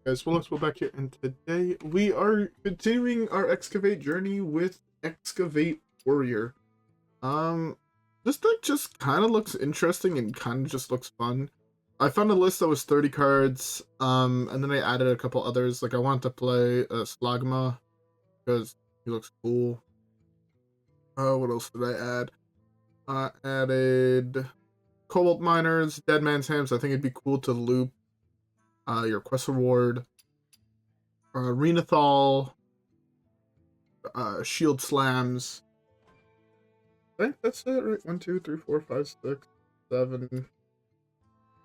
Guys, WhirlXbow back here, and today we are continuing our excavate journey with Excavate Warrior. This deck just kind of looks interesting and kind of just looks fun. I found a list that was 30 cards, and then I added a couple others. Like, I wanted to play Slagmaw because he looks cool. What else did I add? I added Kobold Miners, Dead Man's Hands. I think it'd be cool to loop your quest reward. Renathal, shield slams. I think that's it, right? 1, 2, 3, 4, 5, 6, 7.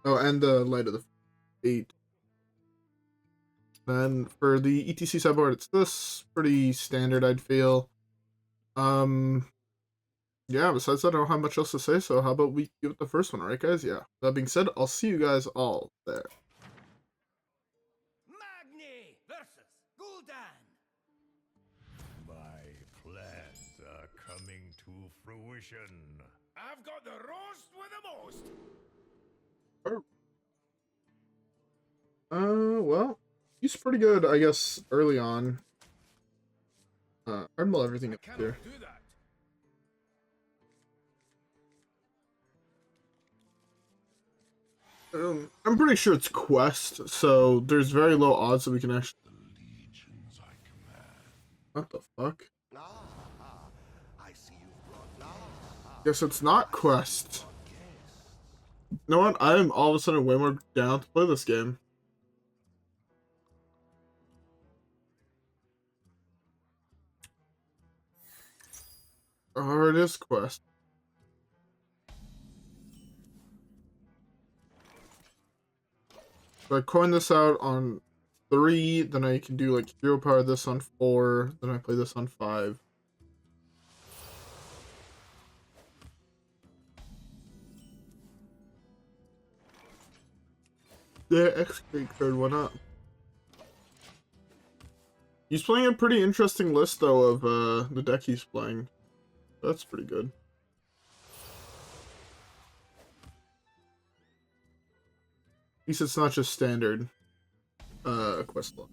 Oh, and the Light of the 8. Then for the E.T.C sideboard, it's this. Pretty standard, I'd feel. Yeah, besides that, I don't have much else to say, so how about we give it the first one, right, guys? Yeah. That being said, I'll see you guys all there. Fruition. I've got the roast with the most. Well, he's pretty good, I guess, early on. I'd mull everything up here. I'm pretty sure it's quest, so there's very low odds that we can actually. The legions I command. What the fuck? Guess it's not quest. You know what? I am all of a sudden way more down to play this game. Or it is quest. So I coin this out on 3, then I can do like hero power this on 4, then I play this on 5. The Excavate card went up. He's playing a pretty interesting list, though, of the deck he's playing. That's pretty good. At least it's not just standard quest log.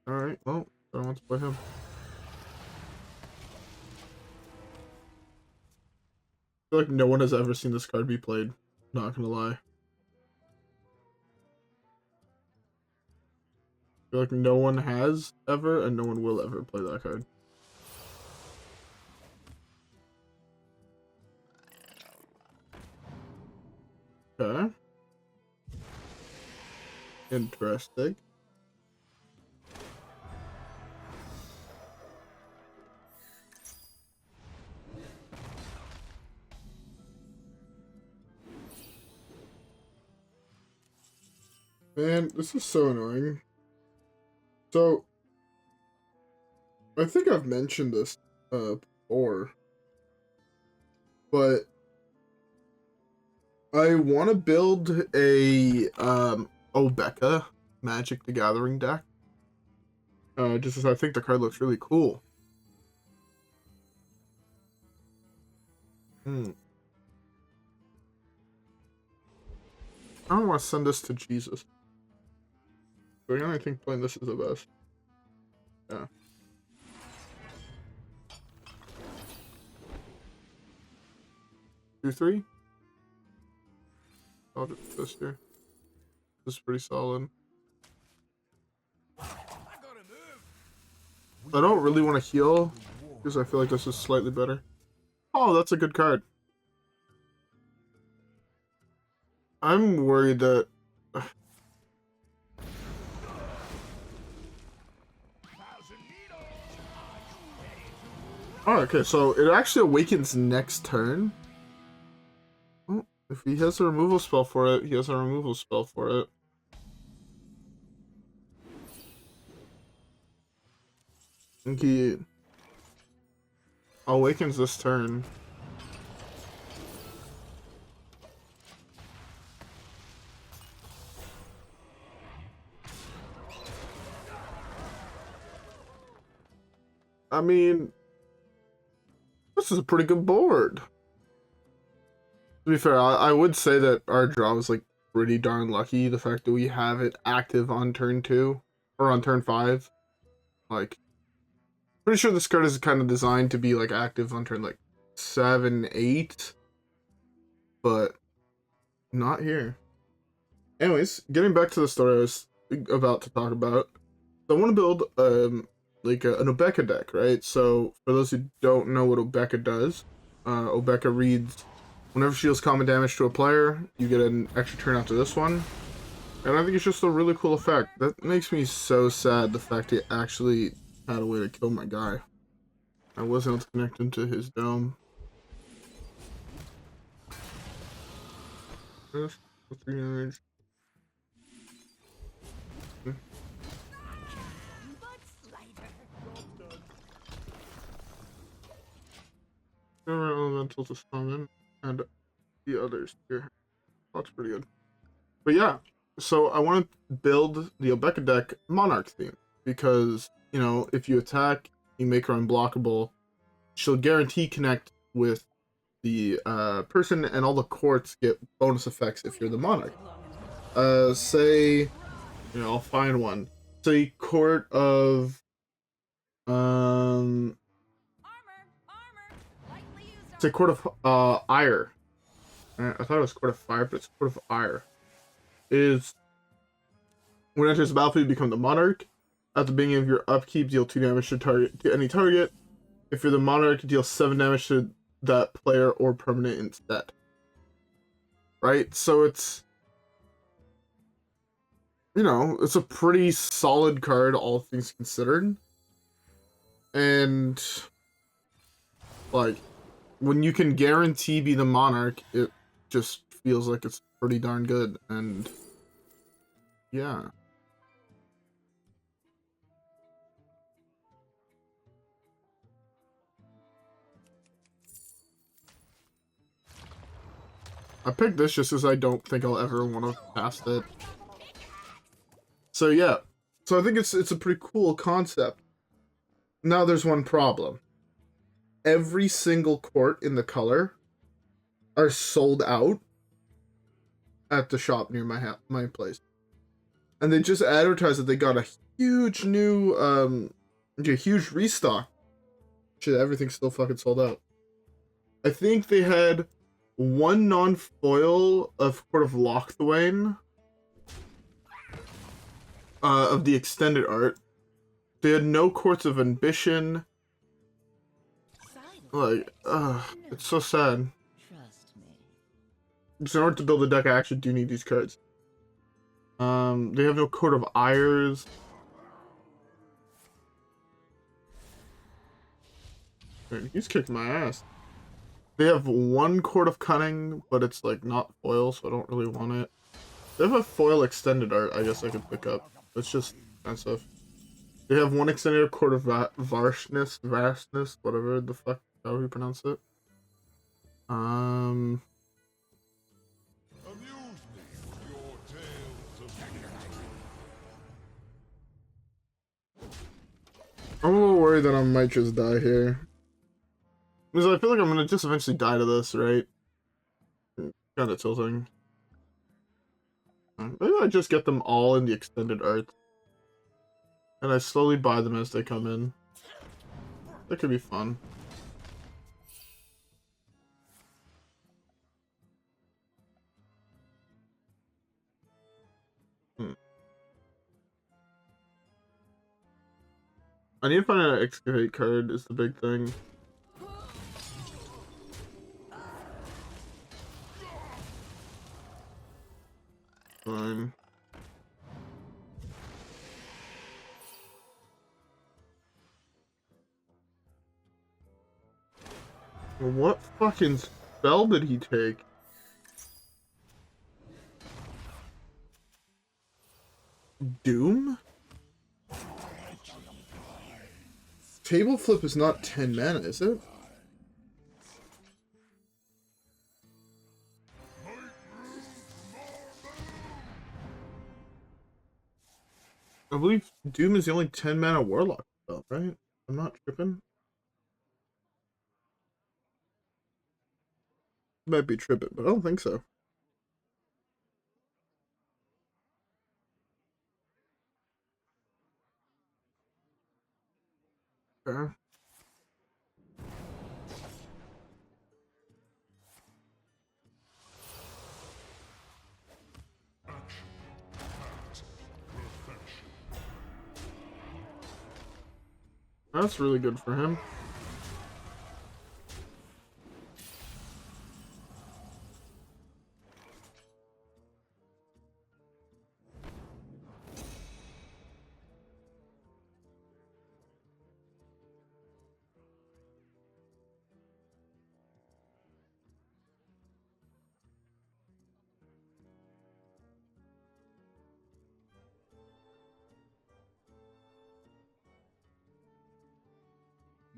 Alright, well, I don't want to play him. I feel like no one has ever seen this card be played. Not gonna lie. I feel like no one has ever, and no one will ever play that card. Okay. Interesting. Man, this is so annoying. So, I think I've mentioned this before, but I want to build a Obeka Magic the Gathering deck. Just as I think the card looks really cool. I don't want to send this to Jesus. But I think playing this is the best. Yeah. Two, 3. I'll just this here. This is pretty solid. I don't really want to heal because I feel like this is slightly better. Oh, that's a good card. I'm worried that. Oh, okay, so it actually awakens next turn. Oh, if he has a removal spell for it, he has a removal spell for it. I think he awakens this turn. I mean, this is a pretty good board. To be fair, I would say that our draw was like pretty darn lucky. The fact that we have it active on turn 2 or on turn 5, like pretty sure this card is kind of designed to be like active on turn like 7, 8, but not here. Anyways, getting back to the story I was about to talk about. So I want to build like an Obeka deck, right? So for those who don't know what Obeka does, Obeka reads whenever she deals common damage to a player, you get an extra turn after this one. And I think it's just a really cool effect. That makes me so sad, the fact he actually had a way to kill my guy. I wasn't able to connect him to his dome. Just 3 damage. Elemental to summon, and the others here. That's pretty good. But yeah, so I want to build the Obeka deck Monarch theme, because, you know, if you attack, you make her unblockable, she'll guarantee connect with the person, and all the courts get bonus effects if you're the Monarch. Say, you know, I'll find one. Say Court of, say Court of Ire. I thought it was Court of Fire, but it's Court of Ire. Is when it enters the battlefield, you become the Monarch. At the beginning of your upkeep, deal 2 damage to any target. If you're the Monarch, deal 7 damage to that player or permanent instead. Right? So it's, you know, it's a pretty solid card, all things considered. And like, when you can guarantee be the Monarch, it just feels like it's pretty darn good. And yeah. I picked this just because I don't think I'll ever want to pass it. So yeah. So I think it's a pretty cool concept. Now there's one problem. Every single court in the color are sold out at the shop near my place. And they just advertised that they got a huge new a huge restock. Shit, everything's still fucking sold out. I think they had one non-foil of Court of Lochthwain of the extended art. They had no Courts of Ambition. Like, it's so sad. So in order to build a deck, I actually do need these cards. They have no Court of Ires. Man, he's kicked my ass. They have one Court of Cunning, but it's like not foil, so I don't really want it. They have a foil extended art I guess I could pick up. It's just expensive. They have one extended Court of Vastness, whatever the fuck, however you pronounce it. I'm a little worried that I might just die here. Because I feel like I'm gonna just eventually die to this, right? Kind of tilting. Maybe I just get them all in the extended art. And I slowly buy them as they come in. That could be fun. I need to find an Excavate card is the big thing. Fine. What fucking spell did he take? Doom? Table Flip is not 10 mana, is it? I believe Doom is the only 10 mana Warlock spell, right? I'm not tripping. Might be tripping, but I don't think so. Okay. That's really good for him.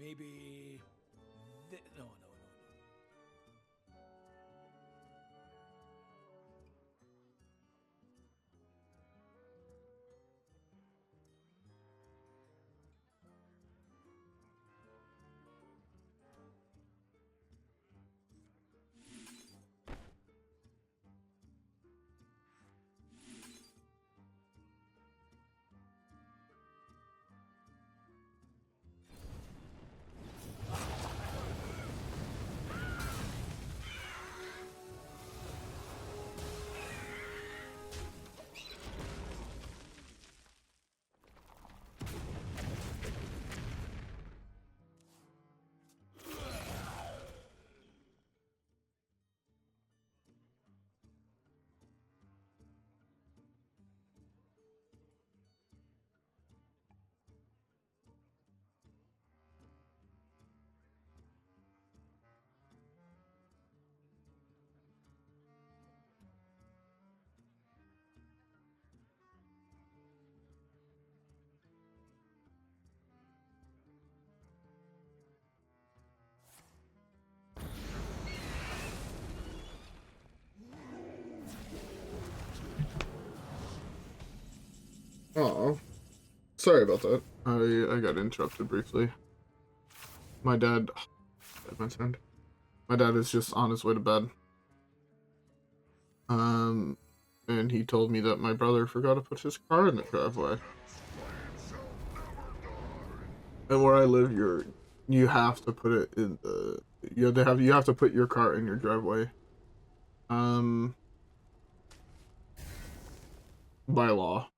Maybe... No, no, no. Oh, sorry about that. I got interrupted briefly. My dad, my dad is just on his way to bed. And he told me that my brother forgot to put his car in the driveway. And where I live, you have to put it in the you have to put your car in your driveway. By law.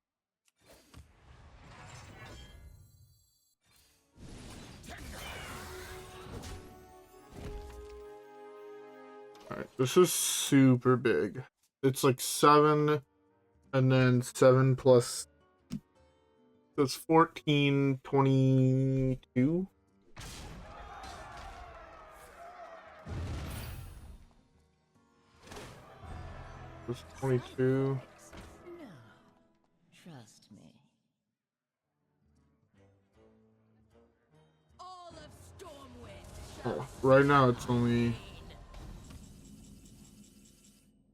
Alright, this is super big. It's like 7, and then 7 plus... So it's 14, 22? It's 22. No, trust me. All of Stormwind. Oh, right now it's only...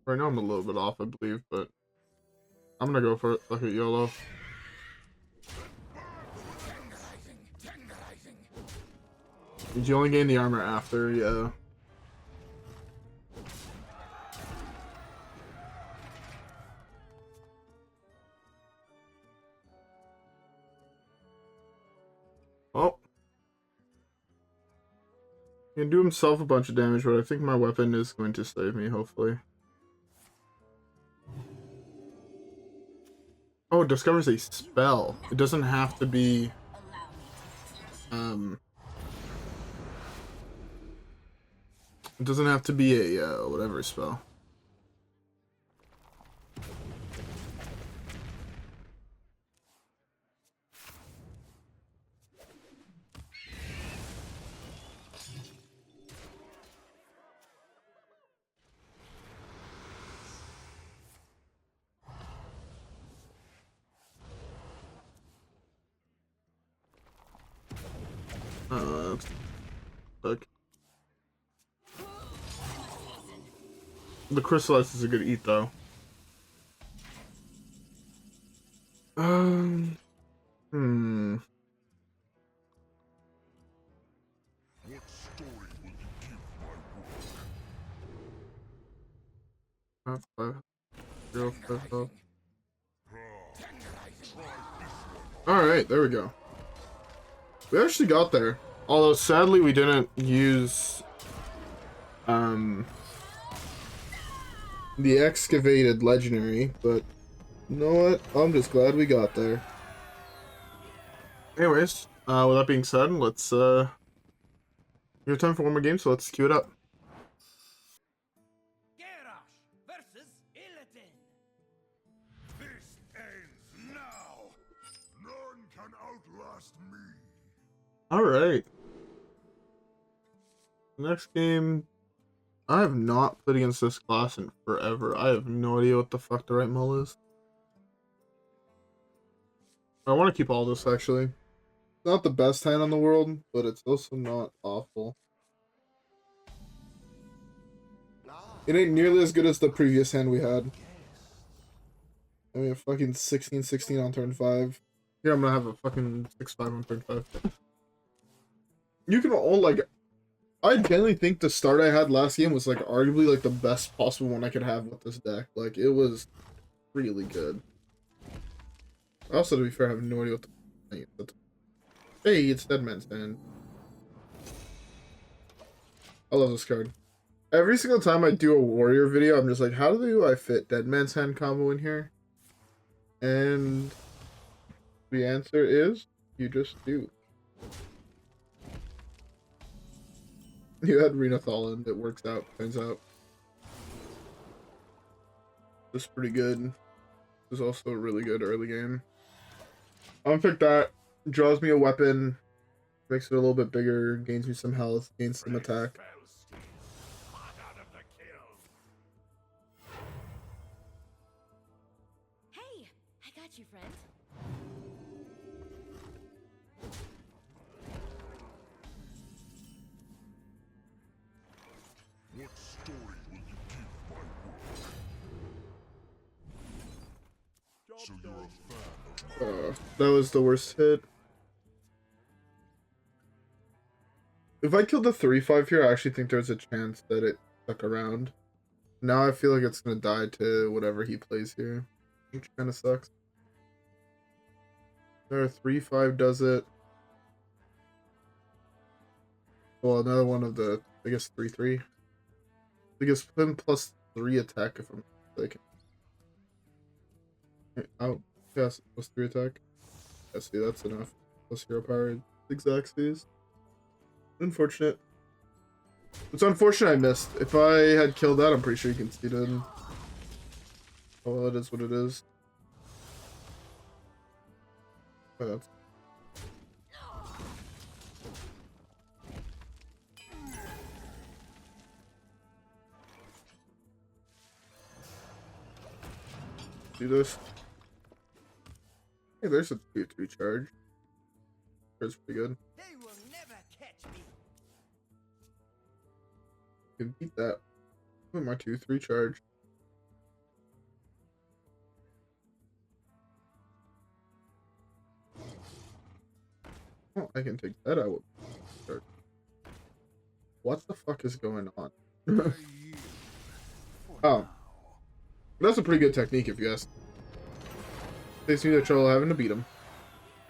Right now I'm a little bit off, I believe, but... I'm gonna go for it. Look at YOLO. Did you only gain the armor after? Yeah. Oh. He can do himself a bunch of damage, but I think my weapon is going to save me, hopefully. Oh, it discovers a spell. It doesn't have to be... It doesn't have to be a, whatever spell. That's... Like... The Crystallize is a good eat, though. Hmm. What story will you give my work? Alright, there we go. We actually got there. Although sadly we didn't use the excavated legendary, but you know what? I'm just glad we got there. Anyways, with that being said, let's your time for one more game, so let's queue it up. versus Illidan. This ends now. None can outlast me. Alright. Next game, I have not played against this class in forever. I have no idea what the fuck the right mull is. I want to keep all this, actually. It's not the best hand in the world, but it's also not awful. It ain't nearly as good as the previous hand we had. I mean, a fucking 16-16 on turn 5. Here, I'm gonna have a fucking 6-5 on turn 5. You can all, like... I genuinely think the start I had last game was, like, arguably, like, the best possible one I could have with this deck. Like, it was really good. Also, to be fair, I have no idea what the... Hey, it's Dead Man's Hand. I love this card. Every single time I do a warrior video, I'm just like, how do I fit Dead Man's Hand combo in here? And the answer is, you just do. You had Renathal and it works out, turns out. This is pretty good. This is also a really good early game. I'm gonna pick that. Draws me a weapon, makes it a little bit bigger, gains me some health, gains some attack. Hey, I got you, friend. What story will you give my work? So you're a fan of That was the worst hit. If I killed the 3-5 here, I actually think there's a chance that it stuck around. Now I feel like it's gonna die to whatever he plays here, which kind of sucks. There, 3-5 does it. Well, another one of the, I guess 3-3. I guess him plus 3 attack if I'm mistaken. Oh, yes, plus 3 attack. Yeah, see, that's enough. Plus hero power, exact speeds. Unfortunate. It's unfortunate I missed. If I had killed that, I'm pretty sure you can see it in. Oh, well, it is what it is. Oh, that's... Do this. Hey, there's a 2-3 charge. That's pretty good. They will never catch me. Can beat that. Look at my 2-3 charge. Oh, I can take that out. What the fuck is going on? Oh. That's a pretty good technique if you ask. Saves me the trouble having to beat him.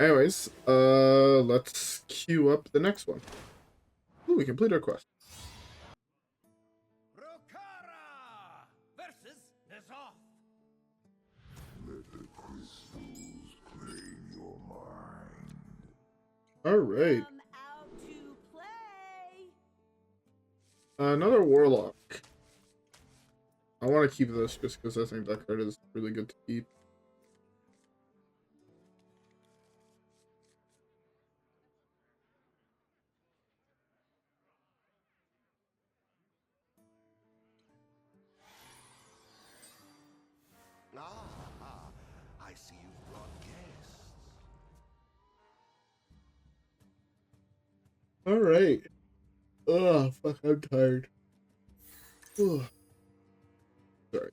Anyways, let's queue up the next one. Ooh, we complete our quest. Rokara versus Nazoth. Let the crystals claim your mind. Alright. Come out to play. Another Warlock. I want to keep this just because I think that card is really good to keep. I see you've brought guests. Alright. Ugh, fuck, I'm tired. Ugh. Sorry.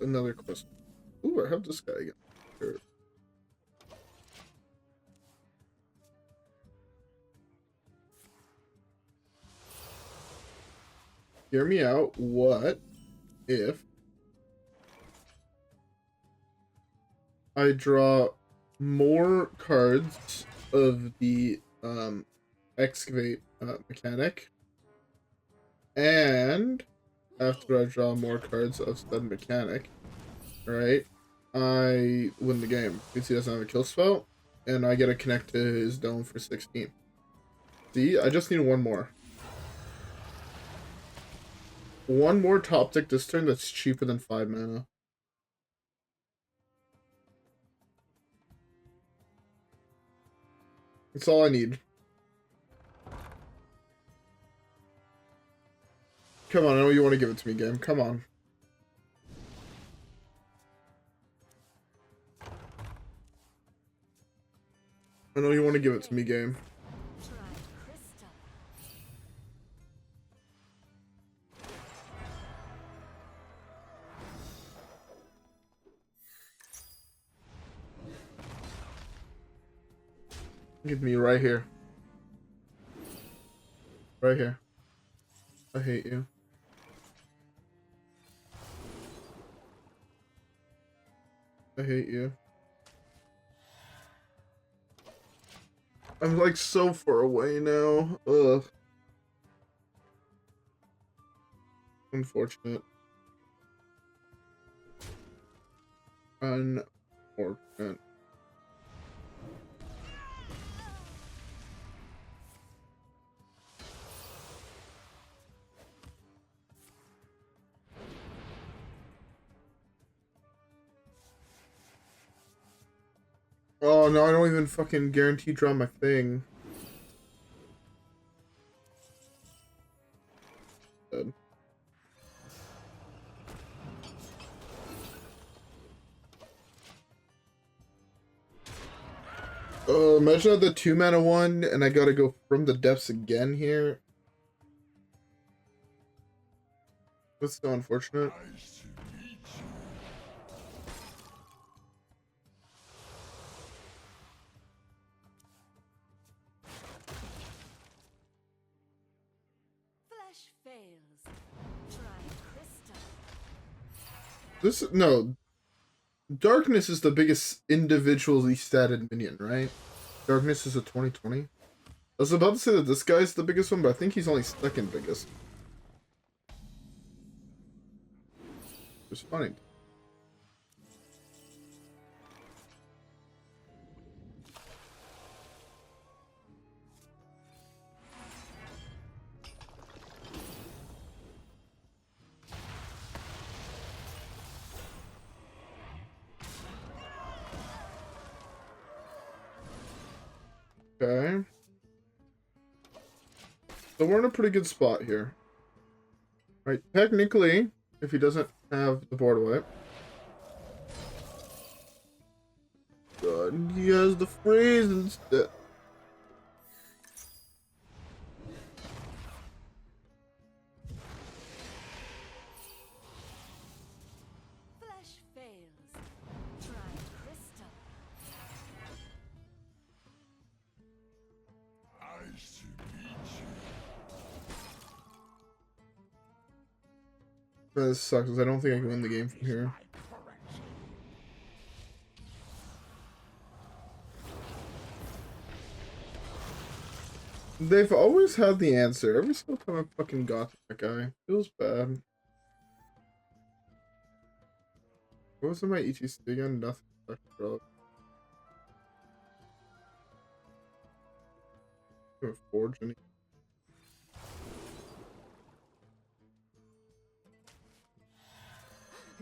Another quest. Ooh, I have this guy again. Sure. Hear me out. What if I draw more cards of the Excavate mechanic, and after I draw more cards of said mechanic, right, I win the game because he doesn't have a kill spell, and I get to connect to his dome for 16. See, I just need one more. One more top deck this turn that's cheaper than 5 mana. That's all I need. Come on, I know you want to give it to me, game. Come on. I know you want to give it to me, game. Give me right here. Right here. I hate you. I hate you. I'm like so far away now. Ugh. Unfortunate. Unfortunate. Oh no, I don't even fucking guarantee draw my thing. Dead. Oh, imagine I had the 2 mana one and I gotta go from the depths again here. That's so unfortunate. This, no. Darkness is the biggest individually statted minion, right? Darkness is a 2020. I was about to say that this guy's the biggest one, but I think he's only second biggest. It's funny. Okay. So we're in a pretty good spot here. Right, technically, if he doesn't have the board wipe. God, he has the freeze instead. This sucks, because I don't think I can win the game from here. They've always had the answer. Every single time I fucking got that guy. Feels bad. What was in my E.T.C again? Nothing. Bro. Forge any.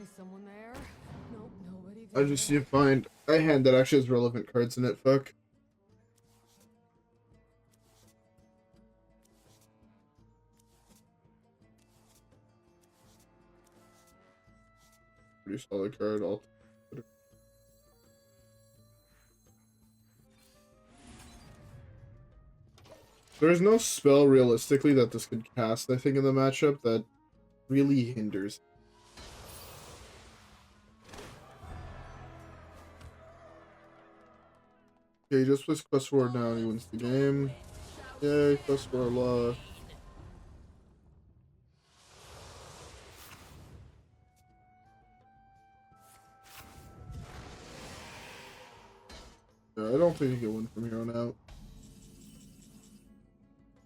Is someone there? Nope, nobody I just need to find a hand that actually has relevant cards in it. Fuck. Pretty solid card. There's no spell realistically that this could cast, I think, in the matchup that really hinders. Okay, he just plays Quest War now, he wins the game. Yay, Quest War lost. I don't think you can win from here on out.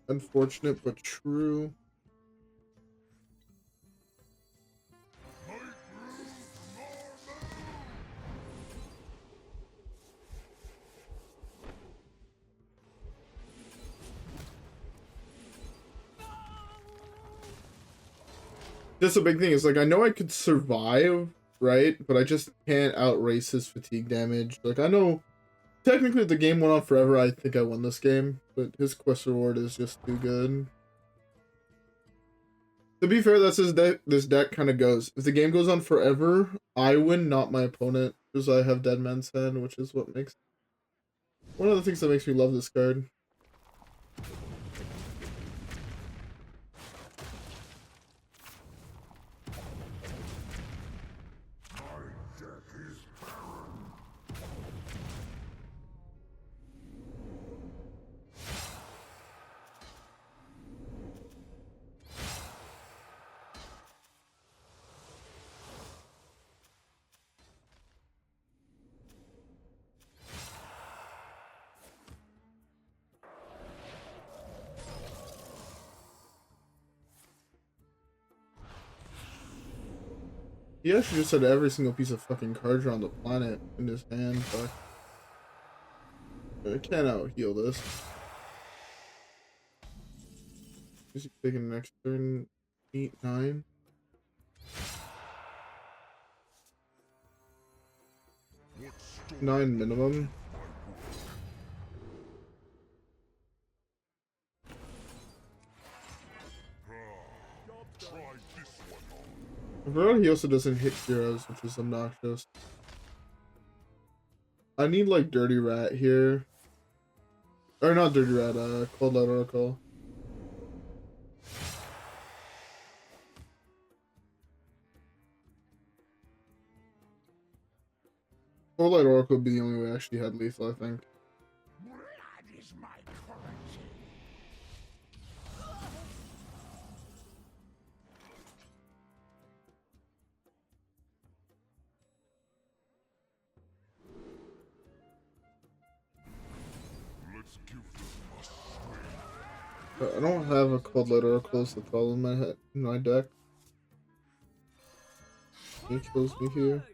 Unfortunate, but true. Just a big thing is, like, I know I could survive, right? But I just can't outrace his fatigue damage. Like, I know technically if the game went on forever, I think I won this game, but his quest reward is just too good. To be fair, that's his deck. This deck kind of goes. If the game goes on forever, I win, not my opponent, because I have Dead Man's Hand, which is what makes one of the things that makes me love this card. He actually just had every single piece of fucking card draw on the planet in his hand, but I can't out heal this. Is he taking the next turn? 8, 9? Nine minimum. I forgot he also doesn't hit heroes, which is obnoxious. I need like Dirty Rat here. Or not Dirty Rat, Cold Light Oracle. Cold Light Oracle would be the only way I actually had lethal, I think. Blood is my currency. Let's give this a swing. But I don't have a Cold Light Oracle, is the problem in my deck. He kills me here.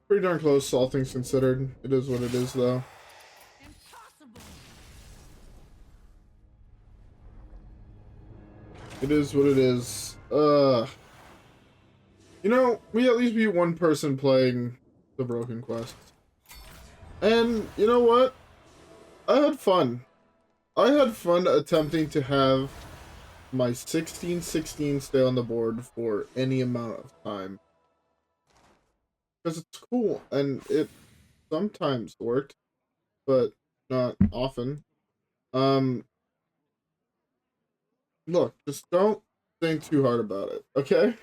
Pretty darn close, all things considered. It is what it is, though. It is what it is. You know, we at least beat one person playing the Broken Quest. And, you know what? I had fun. I had fun attempting to have my 16/16 stay on the board for any amount of time. Because it's cool, and it sometimes worked, but not often. Look, just don't think too hard about it, okay?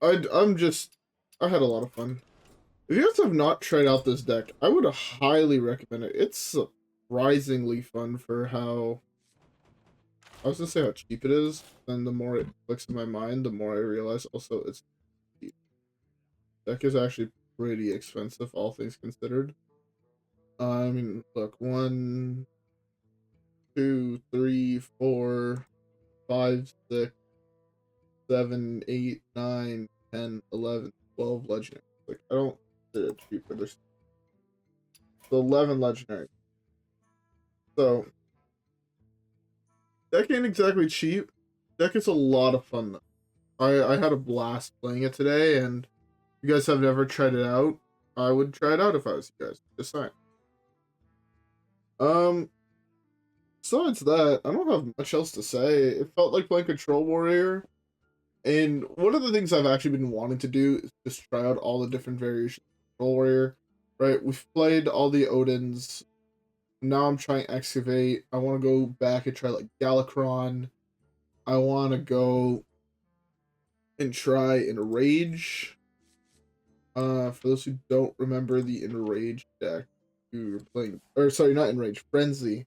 I had a lot of fun. If you guys have not tried out this deck, I would highly recommend it. It's surprisingly fun for how... I was gonna say how cheap it is, and the more it clicks in my mind, the more I realize also it's cheap. Deck is actually pretty expensive, all things considered. I mean, look, 1, 2, 3, 4, 5, 6, 7, 8, 9, 10, 11, 12 legendaries. Like, I don't consider it cheap, but there's 11 legendaries. So, deck ain't exactly cheap. Deck is a lot of fun, though. I had a blast playing it today, and if you guys have never tried it out, I would try it out if I was you guys. Just saying. Besides that, I don't have much else to say. It felt like playing Control Warrior. And one of the things I've actually been wanting to do is just try out all the different variations of Control Warrior. Right? We've played all the Odyns. Now I'm trying Excavate. I want to go back and try like Galakrond. I want to go and try Enrage. For those who don't remember the Enrage deck, you're playing, or sorry, not Enrage, Frenzy.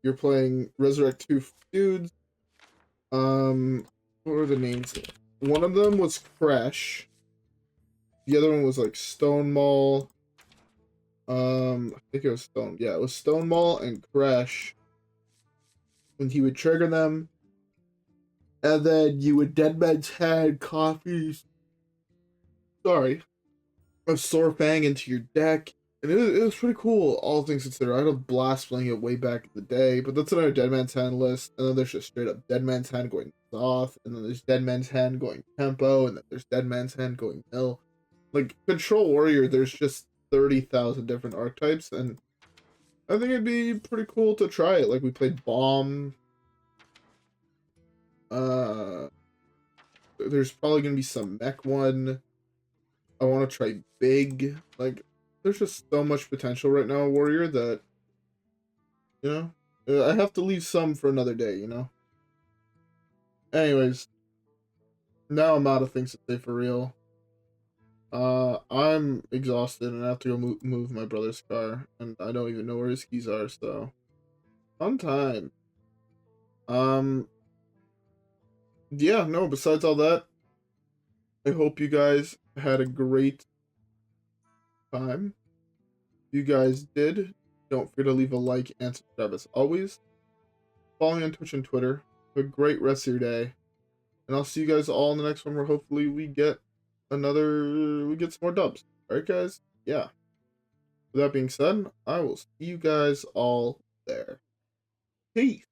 You're playing Resurrect 2 dudes, What were the names? One of them was Crash. The other one was like Stonemall. I think it was Stone. Yeah, it was Stonemall and Crash. And he would trigger them. And then you would Dead Man's Hand copies. Sorry. A Sorfang into your deck. And it was pretty cool, all things considered. I had a blast playing it way back in the day, but that's another Dead Man's Hand list. And then there's just straight up Dead Man's Hand going Zoth, and then there's Dead Man's Hand going Tempo, and then there's Dead Man's Hand going Mill. Like, Control Warrior, there's just 30,000 different archetypes, and I think it'd be pretty cool to try it. Like, we played Bomb. There's probably going to be some Mech one. I want to try Big. Like, there's just so much potential right now, Warrior, that, you know, I have to leave some for another day, you know? Anyways, now I'm out of things to say for real. I'm exhausted and I have to go move my brother's car, and I don't even know where his keys are, so fun time. Yeah, no, besides all that, I hope you guys had a great time. If you guys did, don't forget to leave a like and subscribe as always. Follow me on Twitch and Twitter. Have a great rest of your day. And I'll see you guys all in the next one where hopefully we get some more dubs. Alright guys? Yeah. With that being said, I will see you guys all there. Peace.